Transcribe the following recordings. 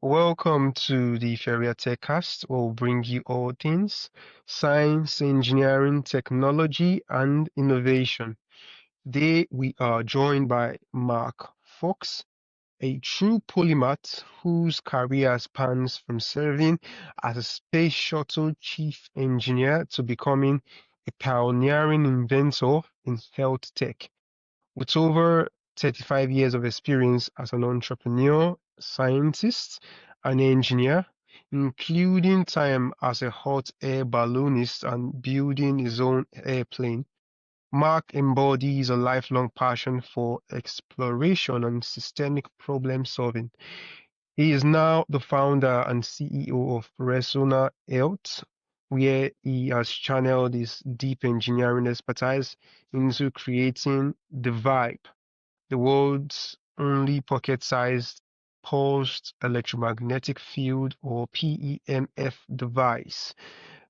Welcome to the Feria TechCast. We'll bring you all things science, engineering, technology, and innovation. Today we are joined by Mark Fox, a true polymath whose career spans from serving as a Space Shuttle Chief Engineer to becoming a pioneering inventor in health tech. With over 35 years of experience as an entrepreneur, scientist, and engineer, including time as a hot air balloonist and building his own airplane, Mark embodies a lifelong passion for exploration and systemic problem solving. He is now the founder and CEO of Resona Health, where he has channeled his deep engineering expertise into creating the vibe, the world's only pocket-sized pulsed electromagnetic field or PEMF device.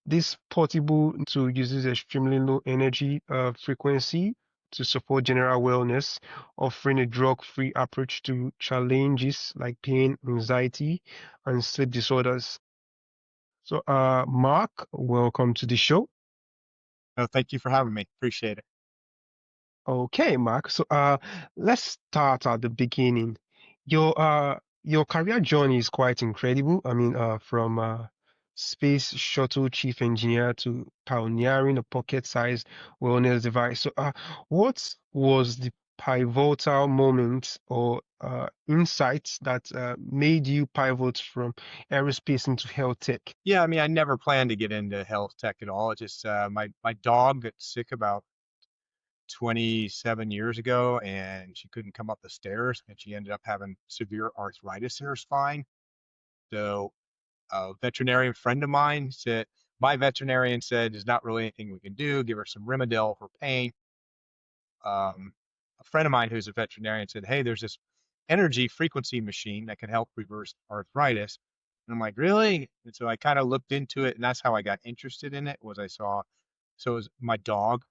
This portable tool uses extremely low energy frequency to support general wellness, offering a drug-free approach to challenges like pain, anxiety, and sleep disorders. So, Mark, welcome to the show. Oh, thank you for having me. Appreciate it. Okay, Mark. So, let's start at the beginning. Your career journey is quite incredible. I mean, from Space Shuttle Chief Engineer to pioneering a pocket-sized wellness device. So, what was the pivotal moment or insights that made you pivot from aerospace into health tech? Yeah, I mean, I never planned to get into health tech at all. It just my dog got sick about 27 years ago, and she couldn't come up the stairs, and she ended up having severe arthritis in her spine. So a veterinarian friend of mine said, my veterinarian said, there's not really anything we can do. Give her some Rimadyl for pain. A friend of mine who's a veterinarian said, hey, there's this energy frequency machine that can help reverse arthritis. And I'm like, really? And so I kind of looked into it, and that's how I got interested in it. Was I saw, so it was my dog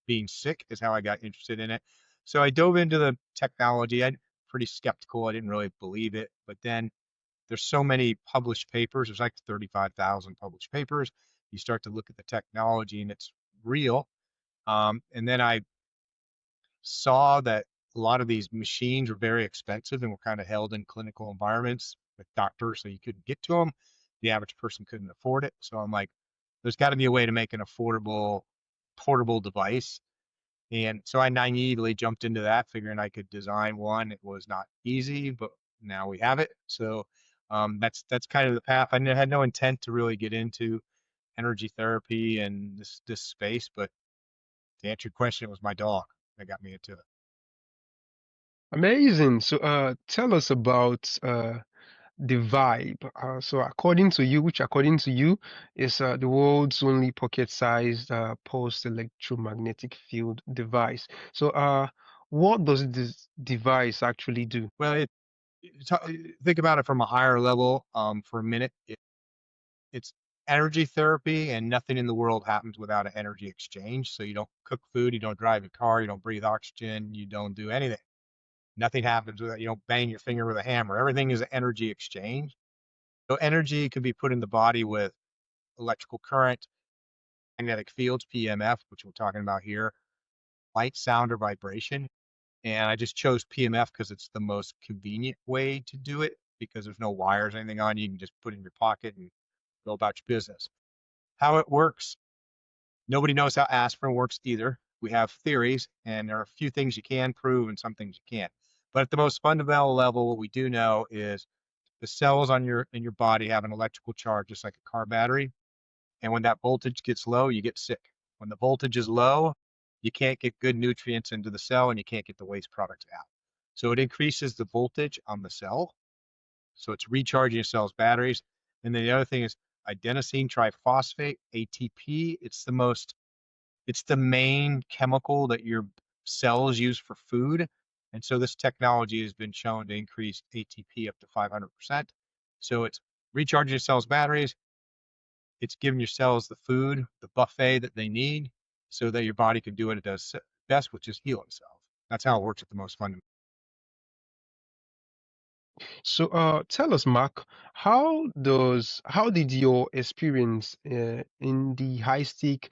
being sick is how I got interested in it. So I dove into the technology. I'm pretty skeptical. I didn't really believe it, but then there's so many published papers. There's like 35,000 published papers. You start to look at the technology, and it's real. And then I saw that a lot of these machines were very expensive and were kind of held in clinical environments with doctors, so you couldn't get to them. The average person couldn't afford it. So I'm like, there's got to be a way to make an affordable portable device. And so I naively jumped into that, figuring I could design one. It was not easy, but now we have it. So that's kind of the path. Had no intent to really get into energy therapy and this space, but to answer your question, it was my dog that got me into it. Amazing. So, tell us about the vibe. So according to you, which according to you is the world's only pocket-sized pulsed electromagnetic field device. So what does this device actually do? Well, think about it from a higher level for a minute. It's energy therapy, and nothing in the world happens without an energy exchange. So you don't cook food, you don't drive a car, you don't breathe oxygen, you don't do anything. Nothing happens without you don't bang your finger with a hammer. Everything is an energy exchange. So energy can be put in the body with electrical current, magnetic fields, PEMF, which we're talking about here, light, sound, or vibration. And I just chose PEMF because it's the most convenient way to do it because there's no wires or anything on you. You can just put it in your pocket and go about your business. How it works, nobody knows how aspirin works either. We have theories, and there are a few things you can prove and some things you can't. But at the most fundamental level, what we do know is the cells on your in your body have an electrical charge, just like a car battery. And when that voltage gets low, you get sick. When the voltage is low, you can't get good nutrients into the cell and you can't get the waste products out. So it increases the voltage on the cell. So it's recharging your cell's batteries. And then the other thing is adenosine triphosphate, ATP. It's the main chemical that your cells use for food. And so this technology has been shown to increase ATP up to 500%. So it's recharging your cell's batteries. It's giving your cells the food, the buffet that they need so that your body can do what it does best, which is heal itself. That's how it works at the most fundamental. So, tell us, Mark, how did your experience in the high-stake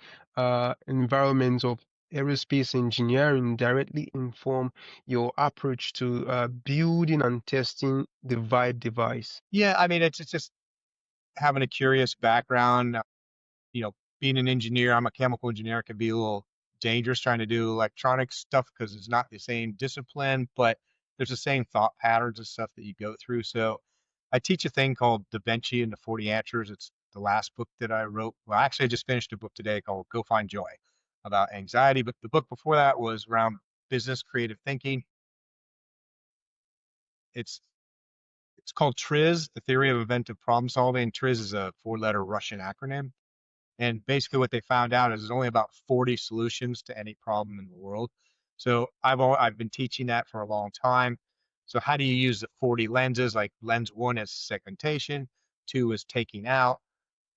environment of aerospace engineering directly inform your approach to building and testing the Vibe device? Yeah, I mean, it's just having a curious background. You know, being an engineer, I'm a chemical engineer, can be a little dangerous trying to do electronic stuff because it's not the same discipline, but there's the same thought patterns and stuff that you go through. So I teach a thing called Da Vinci and the 40 Answers. It's the last book that I wrote. Well, actually, I just finished a book today called Go Find Joy about anxiety. But the book before that was around business creative thinking. It's it's called TRIZ, the theory of inventive problem solving. TRIZ is a four-letter Russian acronym. And basically what they found out is there's only about 40 solutions to any problem in the world. So I've been teaching that for a long time. So how do you use the 40 lenses? Like lens one is segmentation, two is taking out.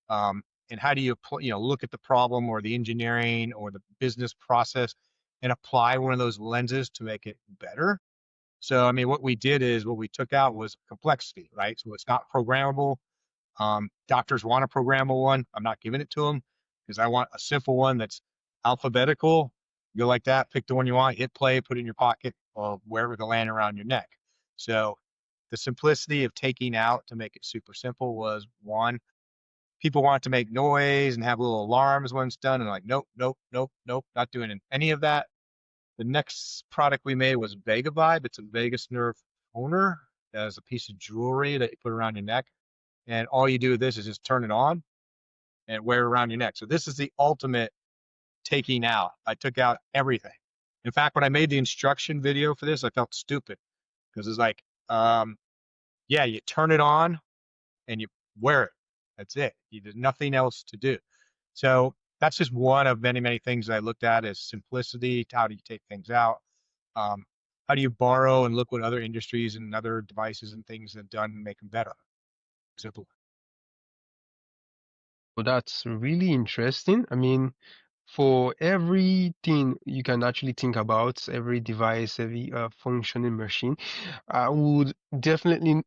And how do you look at the problem or the engineering or the business process and apply one of those lenses to make it better? So I mean, what we did is what we took out was complexity, right? So it's not programmable. Doctors want a programmable one. I'm not giving it to them because I want a simple one that's alphabetical. Go like that, pick the one you want, hit play, put it in your pocket or wherever the land around your neck. So the simplicity of taking out to make it super simple was one. People want to make noise and have little alarms when it's done, and like, nope, nope, nope, nope, not doing any of that. The next product we made was Vega Vibe. It's a vagus nerve toner as a piece of jewelry that you put around your neck. And all you do with this is just turn it on and wear it around your neck. So this is the ultimate taking out. I took out everything. In fact, when I made the instruction video for this, I felt stupid because it's like, yeah, you turn it on and you wear it. That's it. There's nothing else to do. So that's just one of many, many things I looked at as simplicity. How do you take things out? Um, how do you borrow and look what other industries and other devices and things have done and make them better? Simple. Well, that's really interesting. I mean, for everything you can actually think about, every device, every functioning machine, I would definitely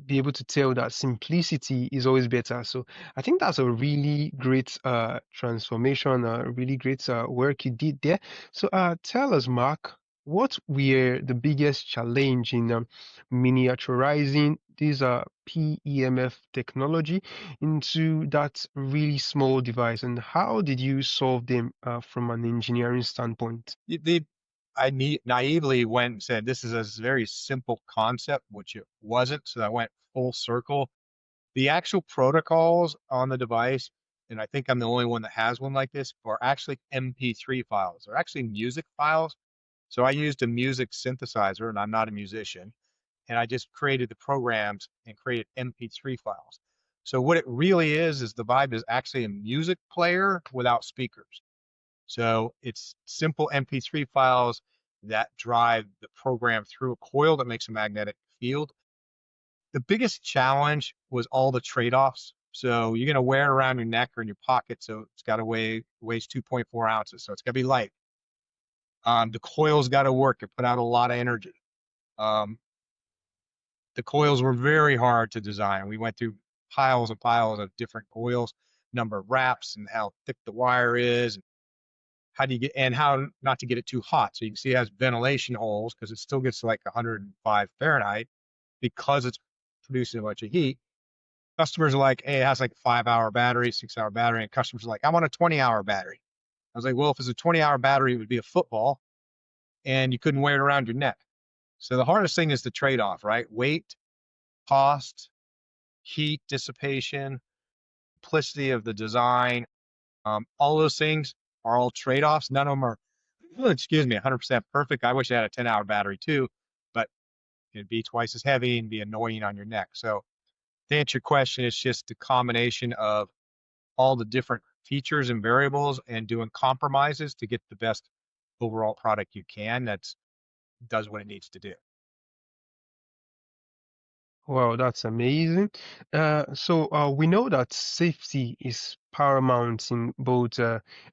be able to tell that simplicity is always better. So I think that's a really great transformation, really great work you did there. So tell us, Mark, what were the biggest challenge in miniaturizing this PEMF technology into that really small device, and how did you solve them from an engineering standpoint? The I naively went and said, this is a very simple concept, which it wasn't. So I went full circle. The actual protocols on the device, and I think I'm the only one that has one like this, are actually MP3 files. They're actually music files. So I used a music synthesizer, and I'm not a musician, and I just created the programs and created MP3 files. So what it really is the Vibe is actually a music player without speakers. So it's simple MP3 files that drive the program through a coil that makes a magnetic field. The biggest challenge was all the trade-offs. So you're going to wear it around your neck or in your pocket. So it's got to weighs 2.4 ounces. So it's got to be light. The coils got to work. It put out a lot of energy. Um, the coils were very hard to design. We went through piles and piles of different coils, number of wraps, and how thick the wire is, how do you get and how not to get it too hot. So you can see it has ventilation holes because it still gets to like 105 Fahrenheit because it's producing a bunch of heat. Customers are like, hey, it has like a 5-hour battery, 6-hour battery, and customers are like, I want a 20-hour battery. I was like, well, if it's a 20-hour battery, it would be a football, and you couldn't wear it around your neck. So the hardest thing is the trade-off, right? Weight, cost, heat dissipation, simplicity of the design. All those things are all trade-offs. None of them are, excuse me, 100% perfect. I wish I had a 10-hour battery too, but it'd be twice as heavy and be annoying on your neck. So to answer your question, it's just the combination of all the different features and variables and doing compromises to get the best overall product you can that's does what it needs to do. Wow, that's amazing. So we know that safety is paramount in both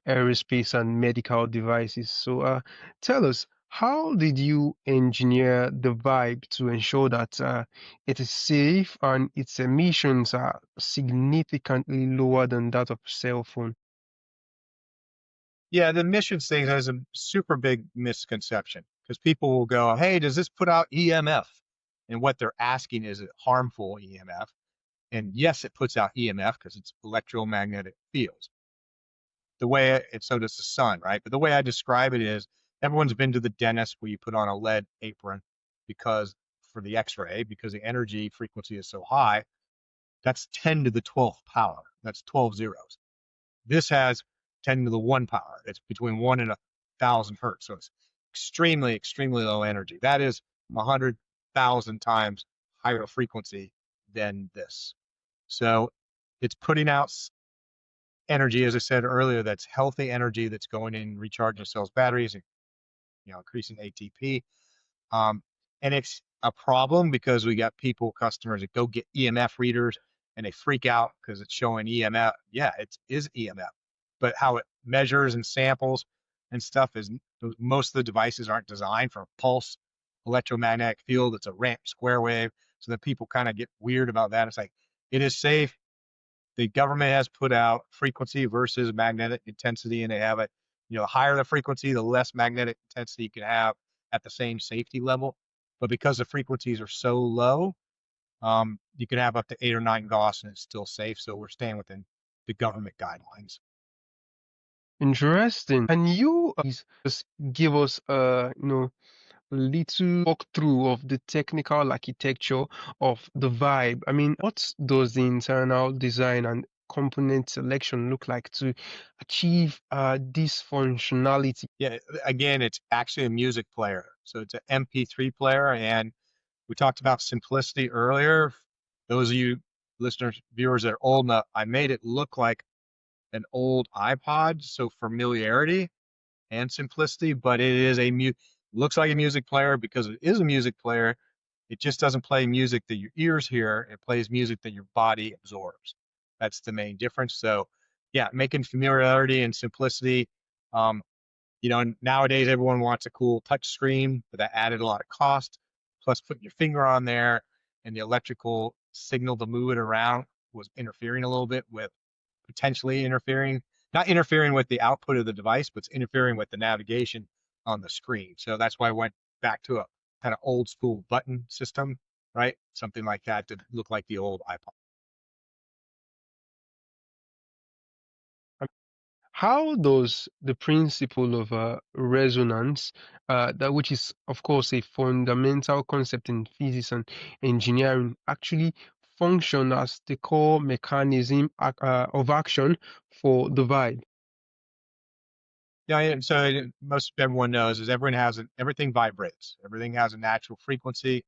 aerospace and medical devices. So tell us, How did you engineer the Vibe to ensure that it is safe and its emissions are significantly lower than that of cell phone? Yeah, the emissions thing has a super big misconception because people will go, "Hey, does this put out EMF?" And what they're asking is it harmful EMF? And yes, it puts out EMF because it's electromagnetic fields. And so does the sun, right? But the way I describe it is everyone's been to the dentist where you put on a lead apron because for the x-ray, because the energy frequency is so high, that's 10 to the 12th power. That's 12 zeros. This has 10 to the 1 power. It's between 1 and 1,000 hertz. So it's extremely, extremely low energy. That is 100,000 times higher frequency than this. So it's putting out energy, as I said earlier, that's healthy energy that's going in, recharging cells, batteries, and increasing ATP. Um, and it's a problem because we got customers that go get EMF readers and they freak out because it's showing EMF. Yeah, it is EMF, but how it measures and samples and stuff is most of the devices aren't designed for a pulse electromagnetic field. It's a ramp square wave. So that people kind of get weird about that. It's like, it is safe. The government has put out frequency versus magnetic intensity, and they have it, the higher the frequency, the less magnetic intensity you can have at the same safety level. But because the frequencies are so low, you can have up to 8 or 9 Gauss and it's still safe. So we're staying within the government guidelines. Interesting. Can you just give us little walkthrough of the technical architecture of the Vibe? I mean, what does the internal design and component selection look like to achieve this functionality? Yeah, again, it's actually a music player. So it's an MP3 player. And we talked about simplicity earlier. Those of you listeners, viewers that are old enough, I made it look like an old iPod. So familiarity and simplicity, but it is looks like a music player because it is a music player. It just doesn't play music that your ears hear. It plays music that your body absorbs. That's the main difference. So yeah, making familiarity and simplicity. Um, nowadays everyone wants a cool touch screen, but that added a lot of cost. Plus putting your finger on there and the electrical signal to move it around was interfering a little bit with potentially not interfering with the output of the device, but it's interfering with the navigation on the screen. So that's why I went back to a kind of old school button system, right? Something like that to look like the old iPod. How does the principle of resonance, that which is of course a fundamental concept in physics and engineering, actually function as the core mechanism of action for the vibe? Yeah, and so most everyone knows is everything vibrates. Everything has a natural frequency.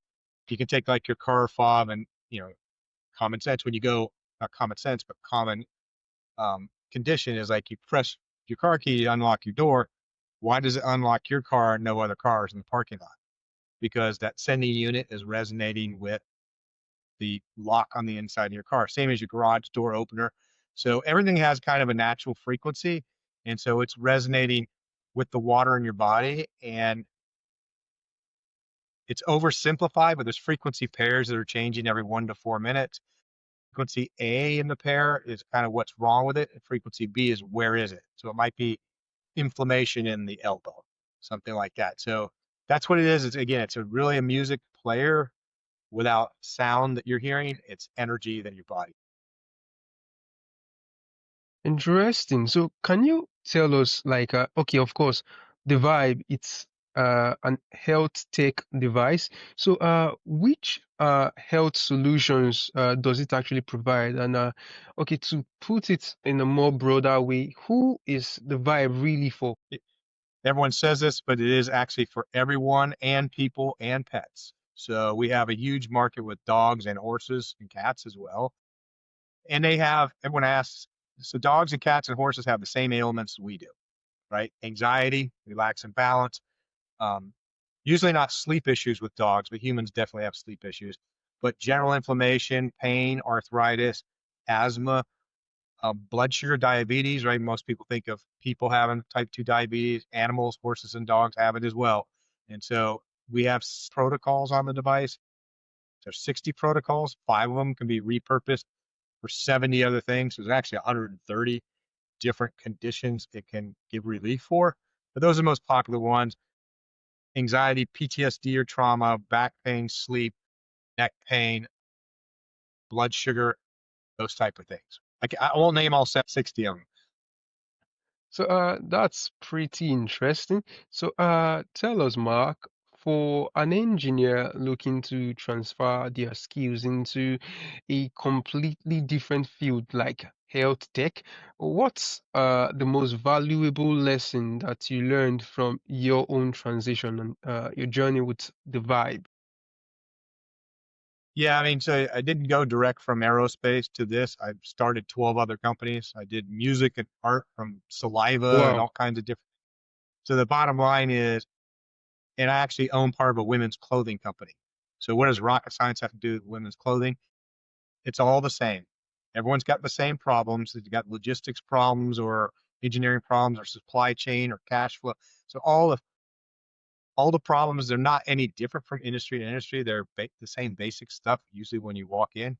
You can take like your car fob and common sense when you go not common sense but common condition is like you press your car key to unlock your door. Why does it unlock your car and no other cars in the parking lot? Because that sending unit is resonating with the lock on the inside of your car, same as your garage door opener. So everything has kind of a natural frequency. And so it's resonating with the water in your body. And it's oversimplified, but there's frequency pairs that are changing every 1 to 4 minutes. Frequency A in the pair is kind of what's wrong with it. And frequency B is where is it? So it might be inflammation in the elbow, something like that. So that's what it is. It's really a music player without sound that you're hearing. It's energy that your body. Interesting. So can you tell us, like, okay, of course, the Vibe, it's an health tech device. So which health solutions does it actually provide? And okay, to put it in a more broader way, who is the Vibe really for? Everyone says this, but it is actually for everyone and people and pets. So we have a huge market with dogs and horses and cats as well. And everyone asks, so dogs and cats and horses have the same ailments we do, right? Anxiety, relax and balance. Um, Usually not sleep issues with dogs, but humans definitely have sleep issues. But general inflammation, pain, arthritis, asthma, blood sugar, diabetes, right? Most people think of people having type 2 diabetes. Animals, horses, and dogs have it as well. And so we have protocols on the device. There's 60 protocols. 5 of them can be repurposed for 70 other things. There's actually 130 different conditions it can give relief for. But those are the most popular ones: anxiety, PTSD or trauma, back pain, sleep, neck pain, blood sugar, those type of things. I won't name all 60 of them. So that's pretty interesting. So tell us, Mark, for an engineer looking to transfer their skills into a completely different field like health tech, what's the most valuable lesson that you learned from your own transition and your journey with the Vibe? Yeah, I mean, so I didn't go direct from aerospace to this. I started 12 other companies. I did music and art from saliva and Wow. all kinds of different. So the bottom line is, and I actually own part of a women's clothing company. So what does rocket science have to do with women's clothing? It's all the same. Everyone's got the same problems. They've got logistics problems or engineering problems or supply chain or cash flow. So all the problems, they're not any different from industry to industry. They're the same basic stuff usually when you walk in.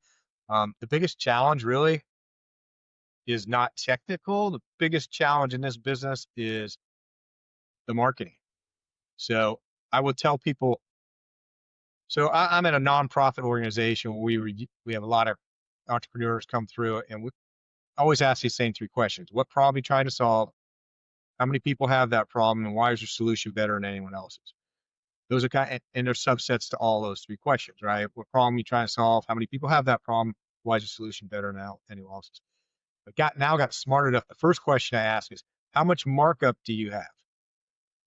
The biggest challenge really is not technical. The biggest challenge in this business is the marketing. So I would tell people, so I'm in a nonprofit organization where we have a lot of entrepreneurs come through, and we always ask these same 3 questions. What problem are you trying to solve? How many people have that problem, and why is your solution better than anyone else's? Those are and there's subsets to all those 3 questions, right? What problem are you trying to solve? How many people have that problem? Why is your solution better than anyone else's? But got smart enough. The first question I ask is, how much markup do you have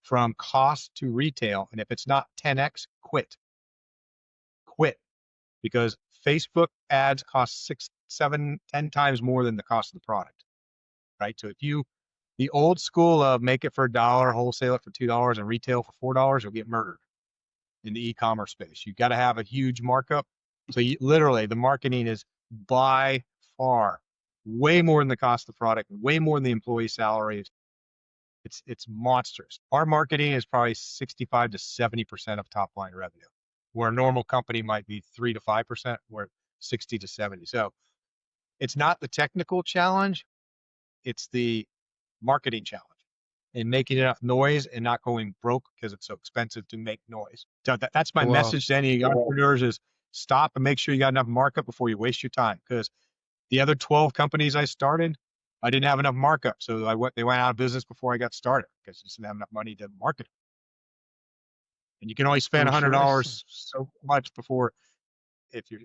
from cost to retail? And if it's not 10x, quit, because Facebook ads cost 6, 7, 10 times more than the cost of the product, right? So if the old school of make it for $1, wholesale it for $2, and retail for $4, you'll get murdered in the e-commerce space. You got to have a huge markup. So literally, the marketing is by far way more than the cost of the product, way more than the employee salaries. It's monstrous. Our marketing is probably 65 to 70% of top line revenue, where a normal company might be 3 to 5%, where 60 to 70. So it's not the technical challenge, it's the marketing challenge and making enough noise and not going broke because it's so expensive to make noise. So that's my Wow. message to any entrepreneurs: is stop and make sure you got enough markup before you waste your time. Because the other 12 companies I started, I didn't have enough markup. So they went out of business before I got started because I just didn't have enough money to market. And you can only spend Interesting. $100 so much before, if you're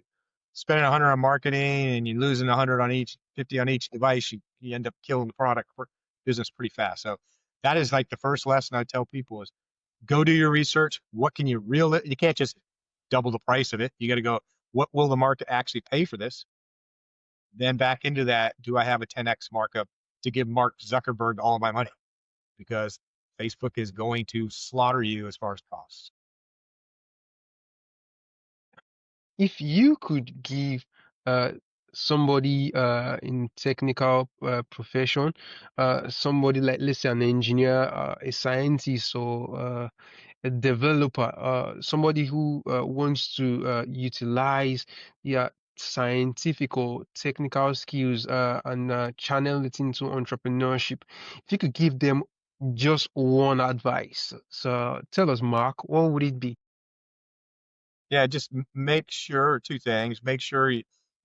spending 100 on marketing and you're losing 100 on each, 50 on each device, you end up killing the product for business pretty fast. So that is like the first lesson I tell people: is go do your research. What can you you can't just double the price of it. You got to go, what will the market actually pay for this? Then back into that, do I have a 10x markup to give Mark Zuckerberg all of my money? Because Facebook is going to slaughter you as far as costs. If you could give uh, somebody in technical profession, somebody like, let's say, an engineer, a scientist, or a developer, somebody who wants to utilize their scientific or technical skills and channel it into entrepreneurship, if you could give them just one advice, so tell us, Mark, what would it be? Yeah, just make sure 2 things. Make sure you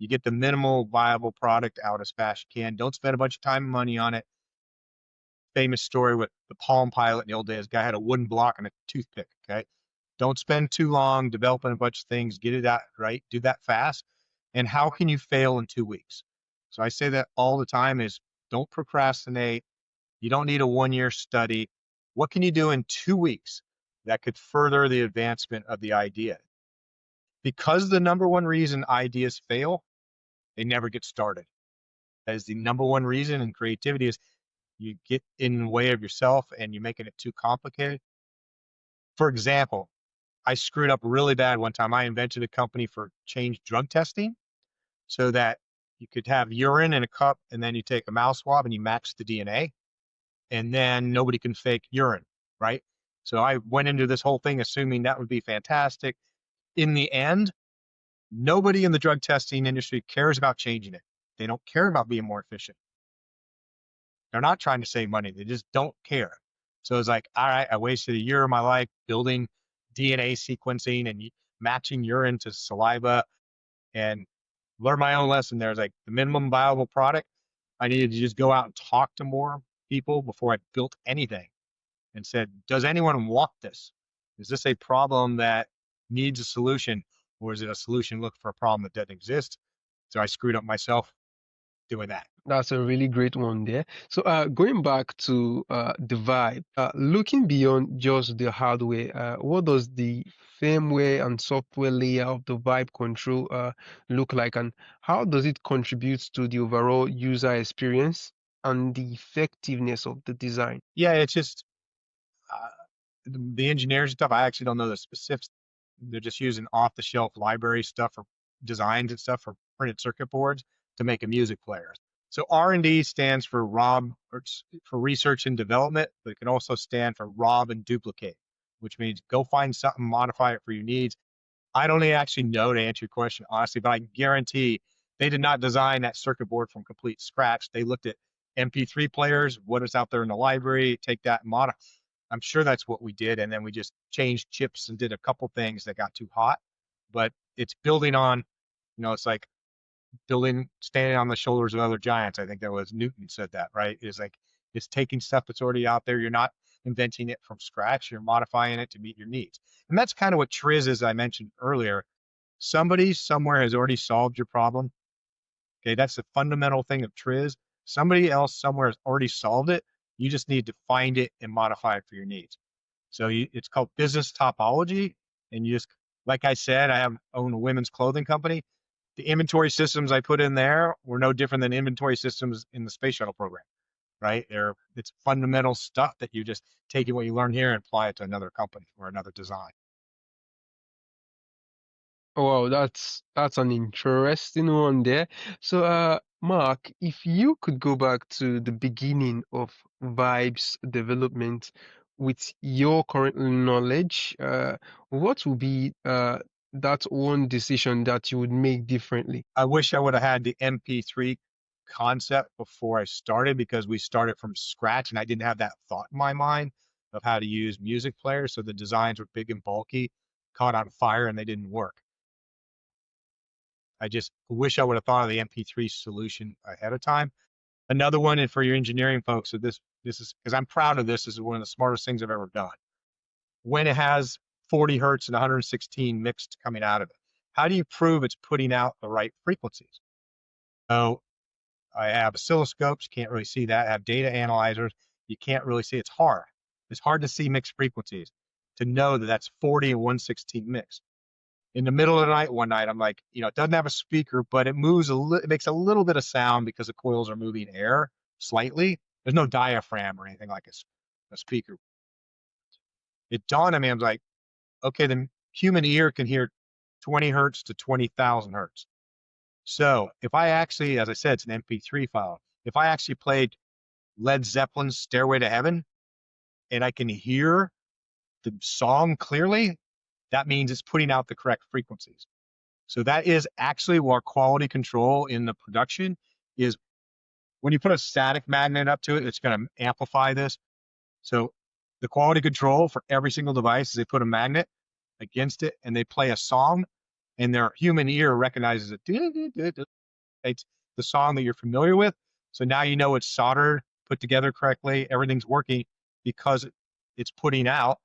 get the minimal viable product out as fast as you can. Don't spend a bunch of time and money on it. Famous story with the Palm Pilot in the old days. Guy had a wooden block and a toothpick. Okay. Don't spend too long developing a bunch of things. Get it out right. Do that fast. And how can you fail in 2 weeks? So I say that all the time: is don't procrastinate. You don't need a 1 year study. What can you do in 2 weeks that could further the advancement of the idea? Because the number one reason ideas fail, they never get started. That is the number one reason in creativity: is you get in the way of yourself and you're making it too complicated. For example, I screwed up really bad one time. I invented a company for change drug testing so that you could have urine in a cup and then you take a mouse swab and you match the DNA, and then nobody can fake urine, right? So I went into this whole thing assuming that would be fantastic. In the end, nobody in the drug testing industry cares about changing it. They don't care about being more efficient. They're not trying to save money. They just don't care. So it's like, all right, I wasted a year of my life building DNA sequencing and matching urine to saliva and learn my own lesson there. It's like the minimum viable product. I needed to just go out and talk to more people before I built anything and said, does anyone want this? Is this a problem that needs a solution, or is it a solution look for a problem that doesn't exist? So I screwed up myself doing that. That's a really great one there. So, going back to the vibe, looking beyond just the hardware, what does the firmware and software layer of the vibe control look like, and how does it contribute to the overall user experience and the effectiveness of the design? Yeah, it's just uh, the engineering stuff. I actually don't know the specifics. They're just using off the shelf library stuff for designs and stuff for printed circuit boards to make a music player. So R&D stands for rob, or for research and development, but it can also stand for rob and duplicate, which means go find something, modify it for your needs. I don't actually know to answer your question honestly, but I guarantee they did not design that circuit board from complete scratch. They looked at MP3 players, what is out there in the library, take that and modify. I'm sure that's what we did, and then we just changed chips and did a couple things that got too hot. But it's building on, it's like building, standing on the shoulders of other giants. I think that was Newton said that, right? It's like it's taking stuff that's already out there. You're not inventing it from scratch. You're modifying it to meet your needs. And that's kind of what TRIZ is, I mentioned earlier. Somebody somewhere has already solved your problem. Okay, that's the fundamental thing of TRIZ. Somebody else somewhere has already solved it. You just need to find it and modify it for your needs. So it's called business topology. And you just, like I said, own a women's clothing company. The inventory systems I put in there were no different than inventory systems in the space shuttle program, right? It's fundamental stuff that you just take what you learn here and apply it to another company or another design. Oh, wow, that's an interesting one there. So, Mark, if you could go back to the beginning of Vibe's development with your current knowledge, what would be that one decision that you would make differently? I wish I would have had the MP3 concept before I started, because we started from scratch and I didn't have that thought in my mind of how to use music players. So the designs were big and bulky, caught on fire, and they didn't work. I just wish I would have thought of the MP3 solution ahead of time. Another one, and for your engineering folks, so this is, because I'm proud of this. This is one of the smartest things I've ever done. When it has 40 hertz and 116 mixed coming out of it, how do you prove it's putting out the right frequencies? So I have oscilloscopes, you can't really see that. I have data analyzers, you can't really see. It's hard. It's hard to see mixed frequencies, to know that that's 40 and 116 mixed. In the middle of the night, one night, I'm like, it doesn't have a speaker, but it moves it makes a little bit of sound because the coils are moving air slightly. There's no diaphragm or anything like a speaker. It dawned on me, I was like, okay, the human ear can hear 20 hertz to 20,000 hertz. So if I actually, as I said, it's an MP3 file. If I actually played Led Zeppelin's Stairway to Heaven and I can hear the song clearly, that means it's putting out the correct frequencies. So that is actually where quality control in the production is. When you put a static magnet up to it, it's going to amplify this. So the quality control for every single device is they put a magnet against it and they play a song, and their human ear recognizes it. It's the song that you're familiar with. So now you know it's soldered, put together correctly, everything's working, because it's putting out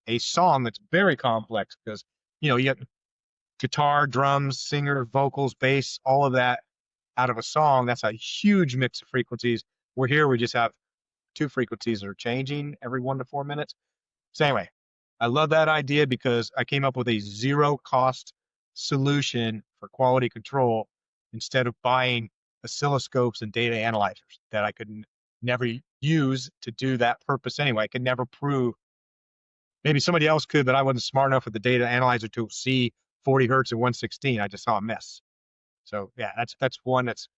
a song that's very complex, because you have guitar, drums, singer, vocals, bass, all of that out of a song. That's a huge mix of frequencies. Where here we just have two frequencies that are changing every 1 to 4 minutes. So anyway, I love that idea because I came up with a zero cost solution for quality control instead of buying oscilloscopes and data analyzers that I could never use to do that purpose anyway. I could never prove. Maybe somebody else could, but I wasn't smart enough with the data analyzer to see 40 hertz and 116. I just saw a mess. So yeah, that's one that's,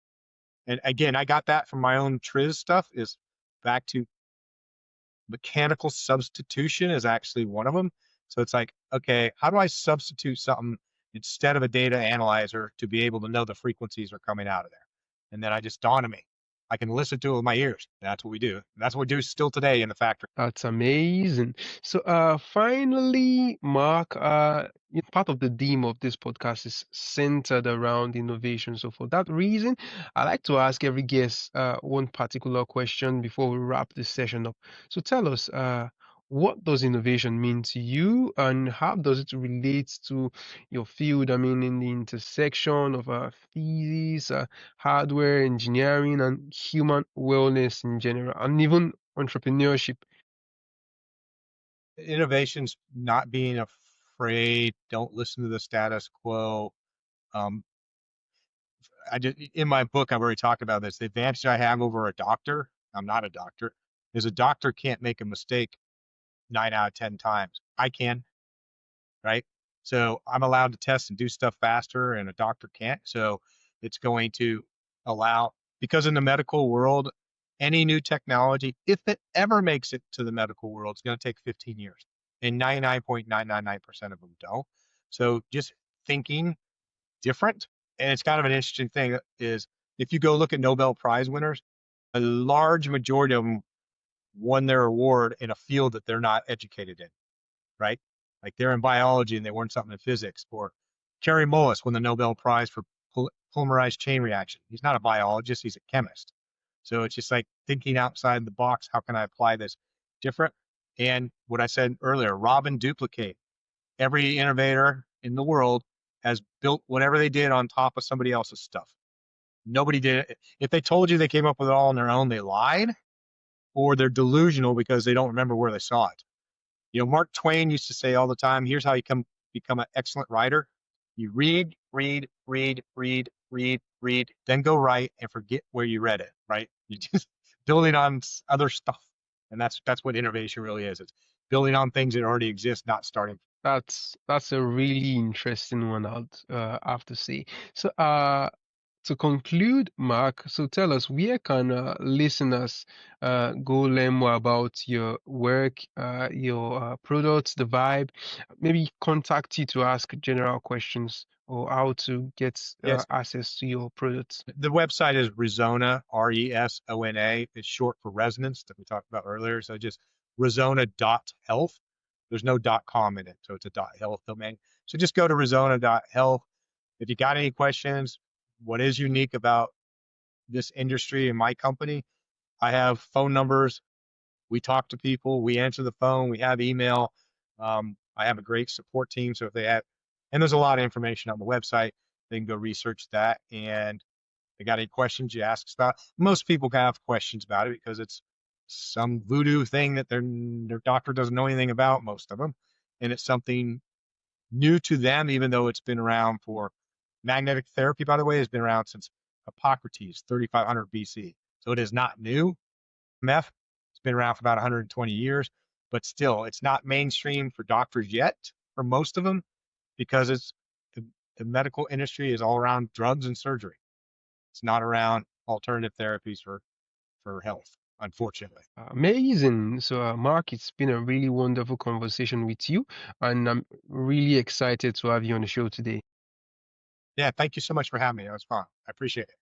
and again, I got that from my own TRIZ stuff, is back to Mechanical substitution is actually one of them. So it's like, okay, how do I substitute something instead of a data analyzer to be able to know the frequencies are coming out of there? And then I just dawned on me, I can listen to it with my ears. That's what we do. That's what we do still today in the factory. That's amazing. So, finally, Mark, part of the theme of this podcast is centered around innovation. So, for that reason, I like to ask every guest one particular question before we wrap this session up. So, tell us, what does innovation mean to you, and how does it relate to your field? I mean, in the intersection of physics, hardware, engineering, and human wellness in general, and even entrepreneurship. Innovation's not being afraid. Don't listen to the status quo. Um, I just in my book I've already talked about this. The advantage I have over a doctor, I'm not a doctor, is a doctor can't make a mistake 9 out of 10 times. I can, right? So I'm allowed to test and do stuff faster, and a doctor can't. So it's going to allow, because in the medical world, any new technology, if it ever makes it to the medical world, it's going to take 15 years. And 99.999% of them don't. So just thinking different. And it's kind of an interesting thing is if you go look at Nobel Prize winners, a large majority of them won their award in a field that they're not educated in, right? Like they're in biology and they learned something in physics. Or Kerry Mullis won the Nobel Prize for polymerized chain reaction. He's not a biologist, he's a chemist. So it's just like thinking outside the box. How can I apply this different? And what I said earlier, rob and duplicate. Every innovator in the world has built whatever they did on top of somebody else's stuff. Nobody did it. If they told you they came up with it all on their own, they lied, or they're delusional because they don't remember where they saw it. You know, Mark Twain used to say all the time, here's how you become an excellent writer. You read, read, read, read, read, read, then go write and forget where you read it, right? You just building on other stuff. And that's what innovation really is. It's building on things that already exist, not starting. That's a really interesting one, I'd have to say. So, to conclude, Mark, so tell us, where can listeners go learn more about your work, your products, the vibe, maybe contact you to ask general questions or how to get Yes. access to your products? The website is Resona, Resona. It's short for resonance that we talked about earlier. So just Resona.health. There's no .com in it, so it's a .health domain. So just go to Resona.health. If you got any questions, what is unique about this industry and my company? I have phone numbers. We talk to people. We answer the phone. We have email. I have a great support team. So if they have, and there's a lot of information on the website, they can go research that. And they got any questions you ask about. Most people have questions about it because it's some voodoo thing that their doctor doesn't know anything about, most of them. And it's something new to them, even though it's been around for magnetic therapy, by the way, has been around since Hippocrates, 3500 BC. So it is not new. PEMF, it's been around for about 120 years, but still, it's not mainstream for doctors yet, for most of them, because the, the medical industry is all around drugs and surgery. It's not around alternative therapies for health, unfortunately. Amazing. So, Mark, it's been a really wonderful conversation with you, and I'm really excited to have you on the show today. Yeah, thank you so much for having me. That was fun. I appreciate it.